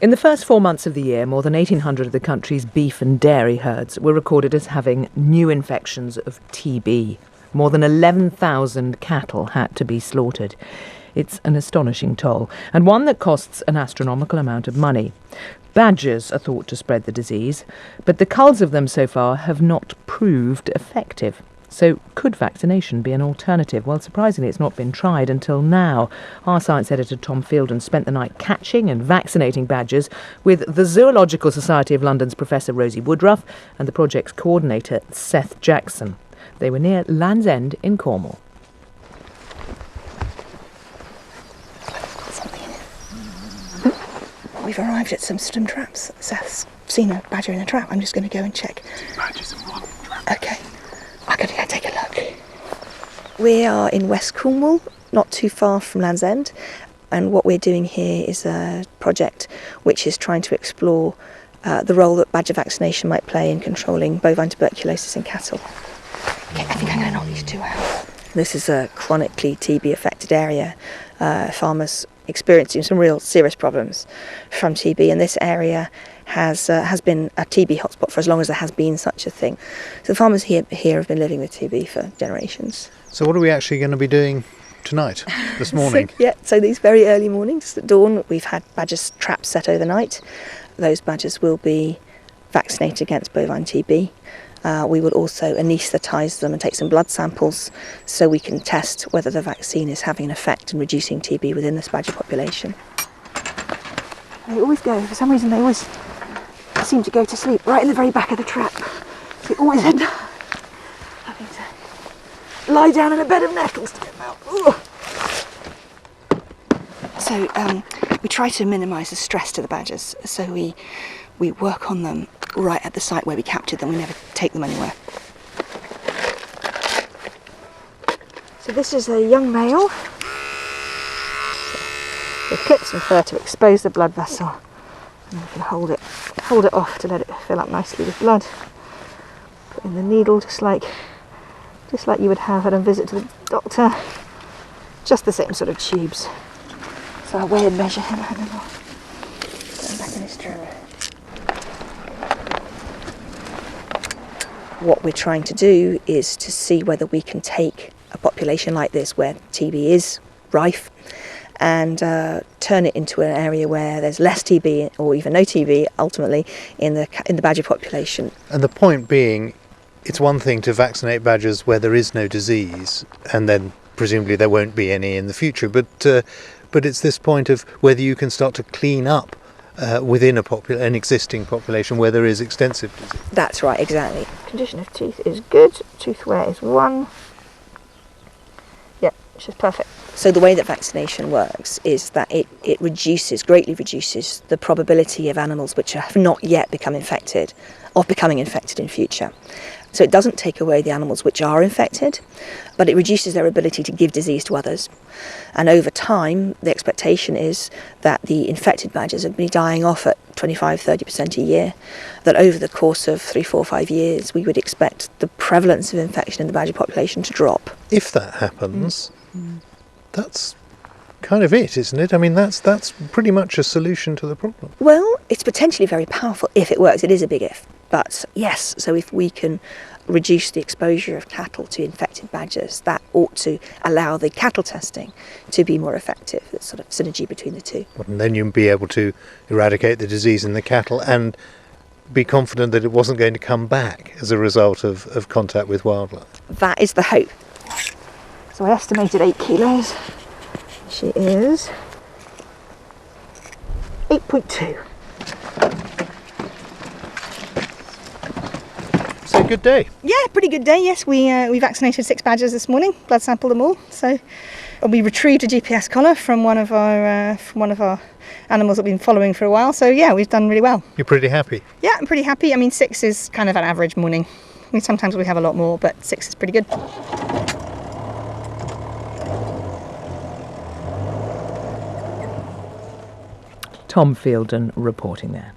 In the first 4 months of the year, more than 1,800 of the country's beef and dairy herds were recorded as having new infections of TB. More than 11,000 cattle had to be slaughtered. It's an astonishing toll, and one that costs an astronomical amount of money. Badgers are thought to spread the disease, but the culls of them so far have not proved effective. So could vaccination be an alternative? Well, surprisingly, it's not been tried until now. Our science editor Tom Fielden spent the night catching and vaccinating badgers with the Zoological Society of London's Professor Rosie Woodroffe and the project's coordinator Seth Jackson. They were near Land's End in Cornwall. We've arrived at some traps. Seth's seen a badger in a trap. I'm just going to go and check. 2 badgers in one trap. Okay. I'm going to go take a look. We are in West Cornwall, not too far from Land's End. And what we're doing here is a project which is trying to explore the role that badger vaccination might play in controlling bovine tuberculosis in cattle. Okay, I think I'm going to knock these two out. This is a chronically TB-affected area. Farmers experiencing some real serious problems from TB, and this area has been a TB hotspot for as long as there has been such a thing. So the farmers here have been living with TB for generations. So what are we actually going to be doing tonight, this morning? So these very early mornings at dawn, we've had badger traps set overnight. Those badgers will be vaccinated against bovine TB. We will also anaesthetise them and take some blood samples so we can test whether the vaccine is having an effect in reducing TB within this badger population. They always go, for some reason they always seem to go to sleep right in the very back of the trap. So we always end up having to lie down in a bed of nettles to get them out. Ooh. So we try to minimise the stress to the badgers, so we work on them right at the site where we captured them. We never take them anywhere. So this is a young male. So we clip some fur to expose the blood vessel, and then we can hold it off to let it fill up nicely with blood. Put in the needle just like you would have at a visit to the doctor. Just the same sort of tubes. So I'll weigh and measure him and then I'll put him back in his trap. What we're trying to do is to see whether we can take a population like this where TB is rife and turn it into an area where there's less TB or even no TB ultimately in the badger population. And the point being, it's one thing to vaccinate badgers where there is no disease, and then presumably there won't be any in the future, but it's this point of whether you can start to clean up within an existing population where there is extensive disease. That's right, exactly. Condition of teeth is good. Tooth wear is 1. Yep, which is perfect. So the way that vaccination works is that it greatly reduces the probability of animals which have not yet become infected of becoming infected in future. So it doesn't take away the animals which are infected, but it reduces their ability to give disease to others. And over time, the expectation is that the infected badgers will be dying off at 25-30% a year, that over the course of 3, 4, 5 years, we would expect the prevalence of infection in the badger population to drop. If that happens, that's kind of it, isn't it? I mean, that's pretty much a solution to the problem. Well, it's potentially very powerful if it works. It is a big if. But yes, so if we can reduce the exposure of cattle to infected badgers, that ought to allow the cattle testing to be more effective. There's sort of synergy between the two. And then you'll be able to eradicate the disease in the cattle and be confident that it wasn't going to come back as a result of contact with wildlife. That is the hope. So I estimated 8 kilos. She is 8.2. So good day. Yeah, pretty good day. Yes, we vaccinated 6 badgers this morning. Blood sampled them all. So we retrieved a GPS collar from one of our animals that we've been following for a while. So yeah, we've done really well. You're pretty happy? Yeah, I'm pretty happy. I mean, 6 is kind of an average morning. I mean, sometimes we have a lot more, but 6 is pretty good. Tom Fielden reporting there.